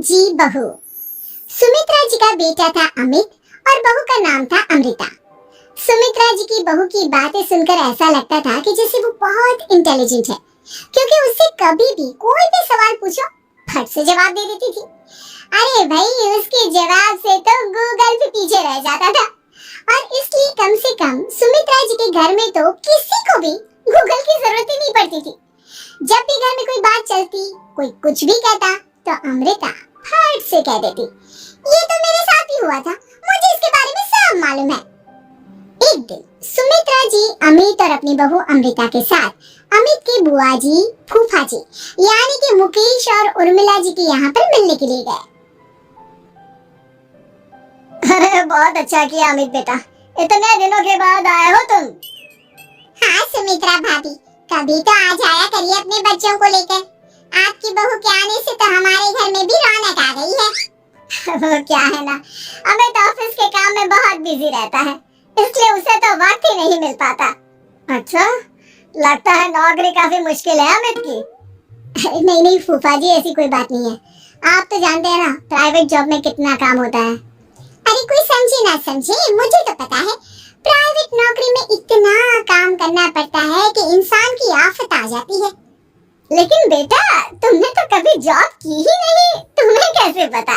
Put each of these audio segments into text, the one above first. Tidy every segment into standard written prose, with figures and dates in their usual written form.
जी बहू। सुमित्रा जी का बेटा था अमित और बहू का नाम था अमृता। सुमित्रा जी की बहू की बातें सुनकर ऐसा लगता था कि जैसे वो बहुत इंटेलिजेंट है, क्योंकि उससे कभी भी कोई भी सवाल पूछो फट से जवाब दे देती थी। अरे भाई, उसके जवाब से तो गूगल भी पीछे रह जाता था। और इसलिए कम से कम सुमित्रा जी के घर में तो किसी को भी गूगल की जरूरत ही नहीं पड़ती थी। जब भी घर में कोई बात चलती, कोई कुछ भी कहता, तो अमृता फट से कह देती, ये तो मेरे साथ भी हुआ था, मुझे इसके बारे में सब मालूम है। एक दिन सुमित्रा जी अमित और अपनी बहू अमृता के साथ अमित की बुआ जी, फूफा जी यानी कि मुकेश और उर्मिला जी के यहाँ पर मिलने के लिए गए। अरे बहुत अच्छा किया अमित बेटा, इतने दिनों के बाद आए हो तुम। हाँ सुमित्रा भाभी, कभी तो आ जाया करिए अपने बच्चों को लेकर। आपकी बहू के आने से तो हमारे घर में भी रौनक आ गई है। वो क्या है ना, अमित ऑफिस के काम में बहुत बिजी रहता है, इसलिए उसे तो वक्त ही नहीं मिल पाता। अच्छा, लगता है नौकरी काफी मुश्किल है अमित की। नहीं नहीं फूफा जी, ऐसी कोई बात नहीं है। आप तो जानते हैं ना प्राइवेट जॉब में कितना काम होता है। अरे कोई समझे ना समझे, मुझे तो पता है प्राइवेट नौकरी में इतना काम करना पड़ता है कि इंसान की आफत आ जाती है। लेकिन बेटा, तुमने तो कभी जॉब की ही नहीं, तुम्हें कैसे पता?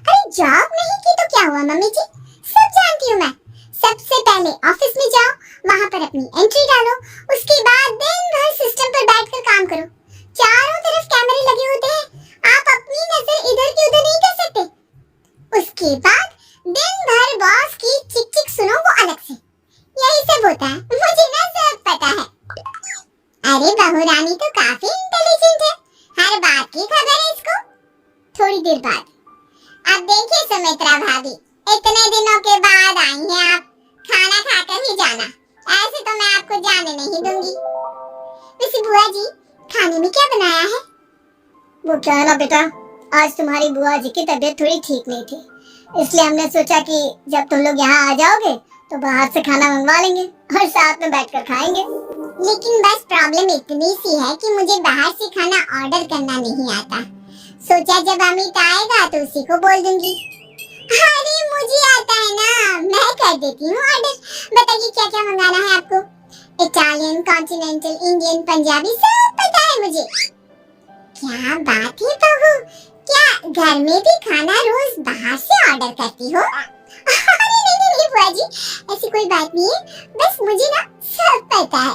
अरे जॉब नहीं की तो क्या हुआ मम्मी जी, सब जानती हूँ मैं। सबसे पहले ऑफिस में जाओ, वहाँ पर अपनी एंट्री डालो, उसके बाद दिन भर सिस्टम पर बैठकर काम करो। चारों तरफ कैमरे लगे होते हैं, आप अपनी नजर इधर की उधर नहीं कर सकते। उसके बाद दिन भर बॉस की चिक चिक सुनो, वो अलग से। यही सब होता है, मुझे ना सब पता है। अरे बहू रानी तो काफी इंटेलिजेंट है, हर बात की खबर है इसको। थोड़ी देर बाद, अब देखिए सुमित्रा भाभी, इतने दिनों के बाद आई हैं आप, खाना खाकर ही जाना, ऐसे तो मैं आपको जाने नहीं दूंगी। वैसे बुआ जी, खाने में क्या बनाया है? वो क्या है ना बेटा, आज तुम्हारी बुआ जी की तबीयत थोड़ी ठीक नहीं थी, इसलिए हमने सोचा कि जब तुम लोग यहाँ आ जाओगे तो बाहर से खाना मंगवा लेंगे और साथ में बैठकर खाएंगे। लेकिन बस प्रॉब्लम इतनी सी है कि मुझे बाहर से खाना ऑर्डर करना नहीं आता। सोचा जब अमित आएगा तो उसी को बोल दूंगी। अरे मुझे आता है ना, मैं कर देती हूँ ऑर्डर। बताइए क्या क्या मंगाना है आपको? इटालियन, कॉन्टिनेंटल, इंडियन, पंजाबी, सब पता है मुझे। क्या बात है बहू, क्या घर में भी खाना रोज बाहर से ऑर्डर करती हो? अरे नहीं बुआ जी, ऐसी कोई बात नहीं है, बस मुझे ना सब पता है।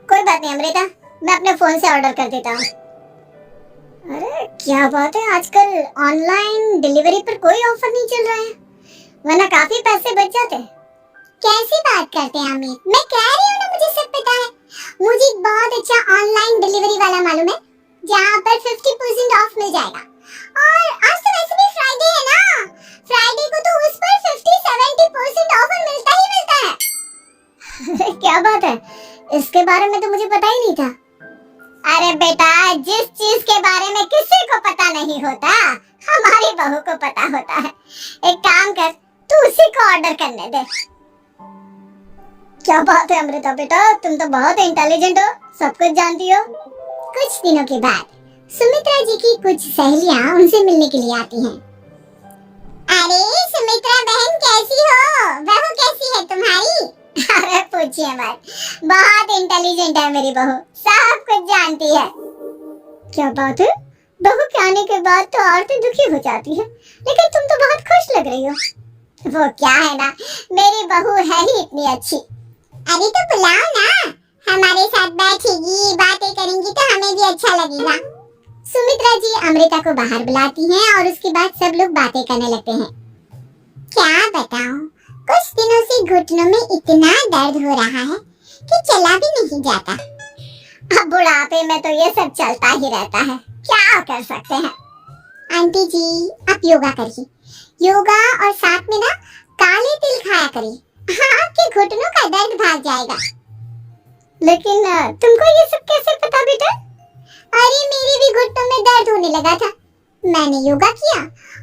कोई बात नहीं अमृता, मैं अपने फोन से ऑर्डर कर देता हूँ। अरे क्या बात है, आजकल ऑनलाइन डिलीवरी पर कोई ऑफर नहीं चल रहा है, वरना काफी पैसे बच जाते। कैसी बात करते हैं अमित, मैं कह रही हूँ ना मुझे सब पता है। मुझे बहुत अच्छा ऑनलाइन डिलीवरी वाला मालूम है, जहाँ पर 50% ऑफ मिल जाएगा। और आज तो वैसे भी फ्राइडे है ना, फ्राइडे को तो उस पर 50-70% ऑफर मिलता ही मिलता है। क्या बात है, इसके बारे में तो मुझे पता ही नहीं था। अरे बेटा, जिस चीज के बारे में किसी को पता नहीं होता, हमारी बहू को पता होता है। एक काम कर, तू उसी को ऑर्डर करने दे। क्या बात है अमृता बेटा, तुम तो बहुत इंटेलिजेंट हो, सब कुछ जानती हो। कुछ दिनों के बाद सुमित्रा जी की कुछ सहेलियां उनसे मिलने के लिए आती हैं। अरे सुमित्रा बहन कैसी हो, बहू कैसी है तुम्हारी? अरे पूछिए मत, बहुत इंटेलिजेंट है मेरी बहू, सब कुछ जानती है। क्या बात है, बहू के आने के बाद तो औरतें दुखी हो जाती है, लेकिन तुम तो बहुत खुश लग रही हो। वो क्या है ना, मेरी बहू है ही इतनी अच्छी। अरे तो बुलाओ ना, हमारे साथ बैठेगी, बातें करेंगी तो हमें भी अच्छा लगेगा। सुमित्रा जी अमृता को बाहर बुलाती हैं और उसके बाद सब लोग बातें करने लगते हैं। क्या बताऊं, कुछ दिनों से घुटनों में इतना दर्द हो रहा है कि चला भी नहीं जाता। अब बुढ़ापे में तो ये सब चलता ही रहता है, क्या कर सकते हैं। आंटी जी, आप योगा करिए, योगा और साथ में ना काले तिल खाया करिए, आपके घुटनों का दर्द भाग जाएगा। लेकिन तुमको ये सब कैसे पता बेटा? अरे मेरे भी घुटनों में दर्द होने लगा था, मैंने योगा किया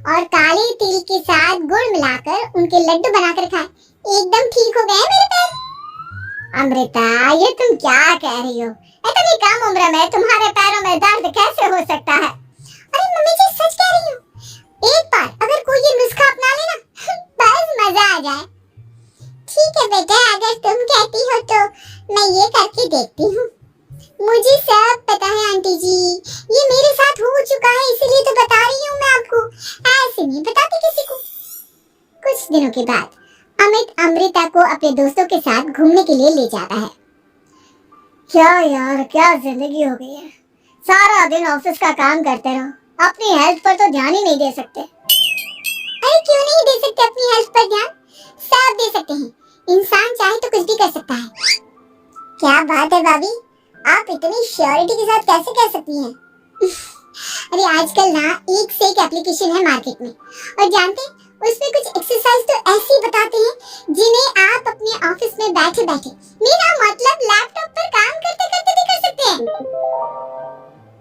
और काले तिल के साथ गुड़ मिलाकर उनके लड्डू बनाकर खाए, एकदम ठीक हो गए मेरे पैर। अमृता, ये तुम क्या कह रही हो, इतनी कम उम्र में तुम्हारे पैरों में दर्द कैसे हो सकता है? अरे मम्मी जी सच कह रही हूँ, भी देखती हूँ। मुझे सब पता है आंटी जी, ये मेरे साथ हो चुका है, इसीलिए तो बता रही हूँ मैं आपको, ऐसे नहीं बताती किसी को। कुछ दिनों के बाद अमित अमृता को अपने दोस्तों के साथ घूमने के लिए ले जाता है। क्या यार, क्या जिंदगी हो गई है। सारा दिन ऑफिस का काम करते रहो, अपनी हेल्थ पर तो ध्यान ही नहीं दे सकते। अरे क्यों नहीं दे सकते अपनी हेल्थ पर ध्यान? सब दे सकते हैं, इंसान चाहे तो कुछ भी कर सकता है। क्या बात है भाभी, आप इतनी श्योरिटी के साथ कैसे कह सकती हैं? अरे आजकल ना एक से एक एप्लीकेशन है मार्केट में, और जानते हैं उसमें कुछ एक्सरसाइज तो ऐसी बताते हैं जिन्हें आप अपने ऑफिस में बैठे बैठे, मेरा मतलब लैपटॉप पर काम करते करते भी कर सकते हैं।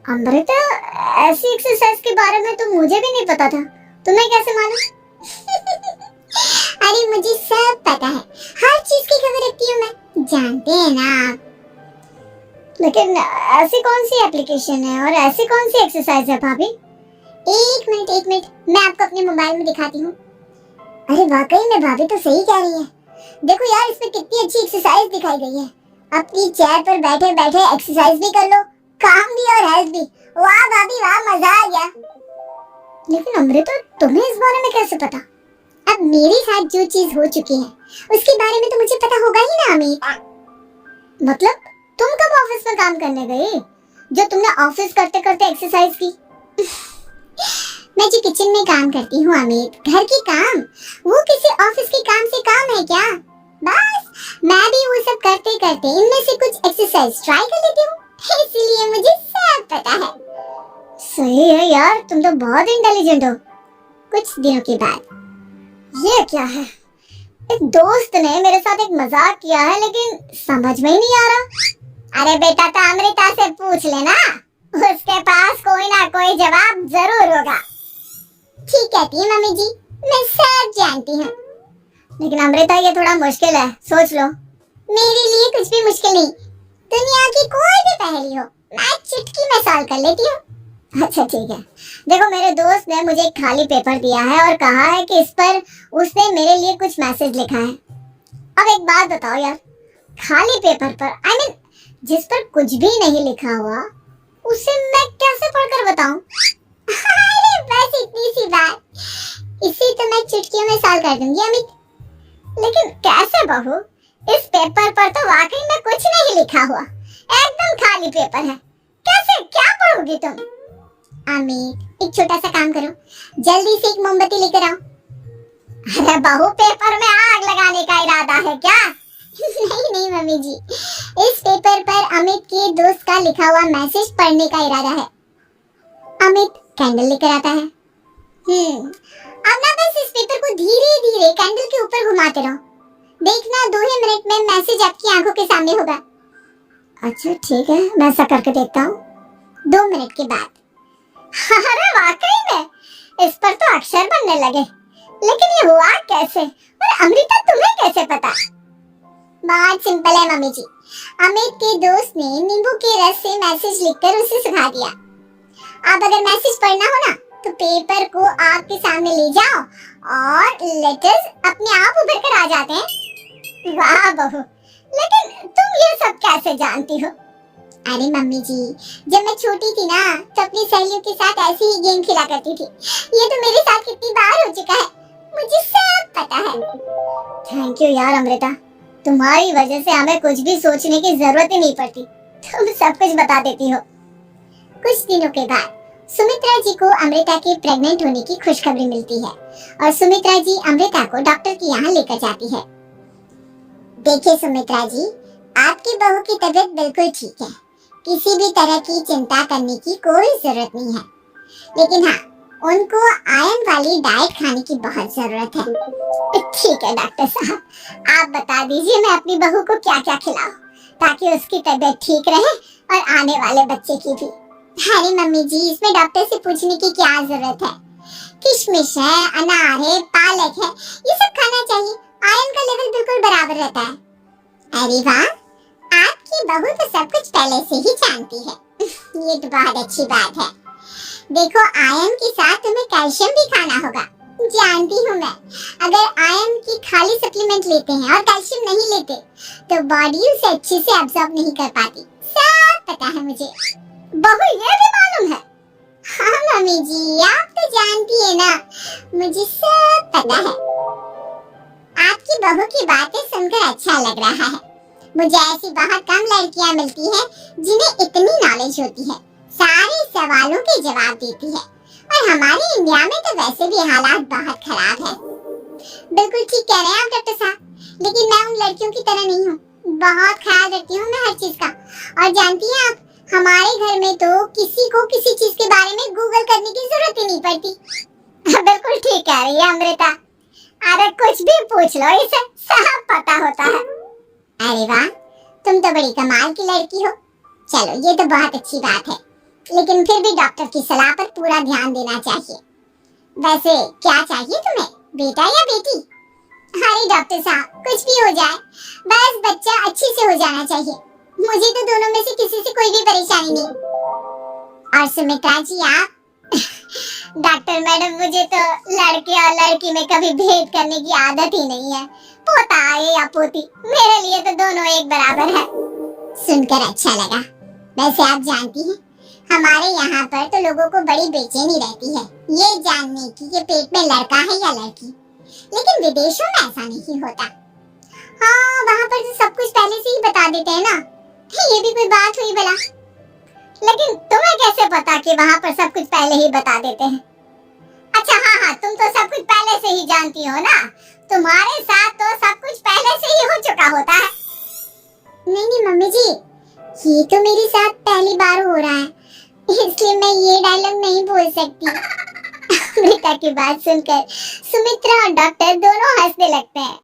अमृता, ऐसी एक्सरसाइज के बारे में तो मुझे भी नहीं पता था, तुम्हें कैसे मालूम? अरे मुझे सब पता है, हर चीज की खबर रखती हूँ मैं, जानते हैं ना आप। लेकिन ऐसी कौन सी एप्लीकेशन है और ऐसी कौन सी एक्सरसाइज है भाभी? एक मिनट, मैं आपको अपने मोबाइल में दिखाती हूँ। अरे वाकई में भाभी तो सही कह रही है, देखो यार इसमें कितनी अच्छी एक्सरसाइज दिखाई गई है। अपनी चेयर पर बैठे बैठे एक्सरसाइज भी कर लो, काम भी और हेल्थ भी। वाह भाभी वाह, मजा आ गया। लेकिन अमृता, तुम्हें इस बारे में कैसे पता? अब मेरे साथ जो चीज हो चुकी है उसके बारे में तो मुझे पता होगा ही ना अमित। मतलब तुम कब ऑफिस में काम करने गई जो तुमने ऑफिस करते करते एक्सरसाइज की? मैं जो किचन में काम करती हूँ अमित, घर के काम, वो किसी ऑफिस के काम से काम है क्या? बस मैं भी वो सब करते करते इनमें से कुछ एक्सरसाइज ट्राई कर लेती हूँ, इसलिए मुझे सब पता है। सही है यार, तुम तो बहुत इंटेलिजेंट हो। कुछ दिनों के बाद, ये क्या है? एक दोस्त ने मेरे साथ एक मजाक किया है, लेकिन समझ में ही नहीं आ रहा। अरे बेटा तो अमृता से पूछ लेना, उसके पास कोई ना कोई जवाब जरूर होगा। ठीक कहती है मम्मी जी, मैं सब जानती हूँ। लेकिन अमृता, ये थोड़ा मुश्किल है, सोच लो। मेरे लिए कुछ भी मुश्किल नहीं, दुनिया की कोई भी पहेली हो मैं चुटकी में सॉल्व कर लेती हूँ। अच्छा ठीक है, देखो मेरे दोस्त ने मुझे एक खाली पेपर दिया है और कहा है कि इस पर उसने मेरे लिए कुछ मैसेज लिखा है। अब एक बात बताओ यार, खाली पेपर पर जिस पर कुछ भी नहीं लिखा हुआ, उसे मैं कैसे पढ़कर बताऊं? अरे बस इतनी सी बात, इसे तो मैं चुटकियों में सॉल्व कर दूंगी अमित। लेकिन कैसे बहू? इस पेपर पर तो वाकई में कुछ नहीं लिखा हुआ, एकदम खाली पेपर है, कैसे क्या पढ़ोगी तुम? अमित एक छोटा सा काम करो, जल्दी से एक मोमबत्ती लेकर आओ। अरे बहू, पेपर में आग लगाने का इरादा है क्या? नहीं मम्मी जी, इस पेपर पर अमित के दोस्त का लिखा हुआ मैसेज पढ़ने का इरादा है। अमित कैंडल लेकर आता है। अब ना बस इस पेपर को धीरे धीरे कैंडल के ऊपर घुमाते रहो, देखना 2 ही मिनट में मैसेज आपकी आंखों के सामने होगा। अच्छा ठीक है, मैं ऐसा करके देखता हूँ। 2 मिनट के बाद, अरे वाकई में इस पर तो अक्षर बनने लगे, लेकिन ये हुआ कैसे? और अमृता, तुम्हें कैसे पता? बहुत सिंपल है मम्मी जी, अमित के दोस्त ने नींबू के रस से मैसेज लिखकर उसे सुना दिया। अब अगर मैसेज पढ़ना हो ना तो पेपर को आपके सामने ले जाओ और लेटर्स अपने आप उभर कर आ जाते हैं। वाह बहू, लेकिन तुम ये सब कैसे जानती हो? अरे मम्मी जी, जब मैं छोटी थी ना तो अपनी सहेलियों के साथ ऐसे ही गेम खेला करती थी। ये तो मेरे साथ कितनी बार हो चुका है, मुझे सब पता है। थैंक यू यार अमृता, तुम्हारी वजह से हमें कुछ भी सोचने की जरूरत ही नहीं पड़ती, तुम सब कुछ बता देती हो। कुछ दिनों के बाद सुमित्रा जी को अमृता के प्रेग्नेंट होने की खुशखबरी मिलती है और सुमित्रा जी अमृता को डॉक्टर के यहाँ लेकर जाती है। देखिए सुमित्रा जी, आपकी बहू की तबीयत बिल्कुल ठीक है, किसी भी तरह की चिंता करने की कोई जरूरत नहीं है, लेकिन हाँ उनको आयरन वाली डाइट खाने की बहुत जरूरत है। ठीक है डॉक्टर साहब, आप बता दीजिए मैं अपनी बहू को क्या क्या खिलाऊं ताकि उसकी तबीयत ठीक रहे और आने वाले बच्चे की भी। अरे मम्मी जी, इसमें डॉक्टर से पूछने की क्या जरूरत है, किशमिश है, अनार है, पालक है, ये सब खाना चाहिए, आयरन का लेवल बिल्कुल बराबर रहता है। अरे वाह, आपकी बहू तो सब कुछ पहले से ही जानती है। ये तो बहुत अच्छी बात है। देखो आयरन के साथ तुम्हें कैल्शियम भी खाना होगा, जानती हूँ मैं, अगर आयरन की खाली सप्लीमेंट लेते हैं और कैल्शियम नहीं लेते तो बॉडी उसे अच्छे से एब्जॉर्ब नहीं कर पाती। सब पता है मुझे। बहू ये भी मालूम है? हाँ मम्मी जी, आप तो जानती है ना, मुझे सब पता है। आपकी बहू की बातें सुनकर अच्छा लग रहा है। मुझे ऐसी बहुत कम लड़कियां मिलती हैं जिन्हें इतनी नॉलेज होती है, सारे सवालों के जवाब देती है। और हमारे इंडिया में तो वैसे भी हालात बहुत खराब है। बिल्कुल ठीक कह रहे हैं आप डॉक्टर साहब, लेकिन मैं उन लड़कियों की तरह नहीं हूँ। बहुत ख्याल रखती हूँ मैं हर चीज का। और जानती हैं आप, हमारे घर में तो किसी को किसी चीज के बारे में गूगल करने की जरूरत ही नहीं पड़ती। बिल्कुल ठीक कह रही है अमृता, अरे कुछ भी पूछ लो, इसे सब पता होता है। अरे वाह, तुम तो बड़ी कमाल की लड़की हो। चलो ये तो बहुत अच्छी बात है, लेकिन फिर भी डॉक्टर की सलाह पर पूरा ध्यान देना चाहिए। वैसे क्या चाहिए तुम्हें, बेटा या बेटी? अरे डॉक्टर साहब, कुछ भी हो जाए, बस बच्चा अच्छे से हो जाना चाहिए। मुझे तो दोनों में से किसी से कोई भी परेशानी नहीं। और सुमित्रा जी आप? डॉक्टर मैडम, मुझे तो लड़के और लड़की में कभी भेद करने की आदत ही नहीं है। पोता आए या पोती, मेरे लिए तो दोनों एक बराबर है। सुनकर अच्छा लगा। वैसे आप जानती हैं, हमारे यहाँ पर तो लोगों को बड़ी बेचैनी रहती है ये जानने की कि पेट में लड़का है या लड़की, लेकिन विदेशों में ऐसा नहीं होता। हाँ, वहाँ पर तो सब कुछ पहले से ही बता देते हैं ना। ये भी कोई बात हुई भला? लेकिन तुम्हें कैसे पता कि वहाँ पर सब कुछ पहले ही बता देते हैं? अच्छा हाँ, तुम तो सब कुछ पहले से ही जानती हो ना, तुम्हारे साथ तो सब कुछ पहले से ही हो चुका होता है। नहीं मम्मी जी, ये तो मेरे साथ पहली बार हो रहा है, इसलिए मैं ये डायलॉग नहीं बोल सकती। अमृता की बात सुनकर सुमित्रा और डॉक्टर दोनों हंसने लगते हैं।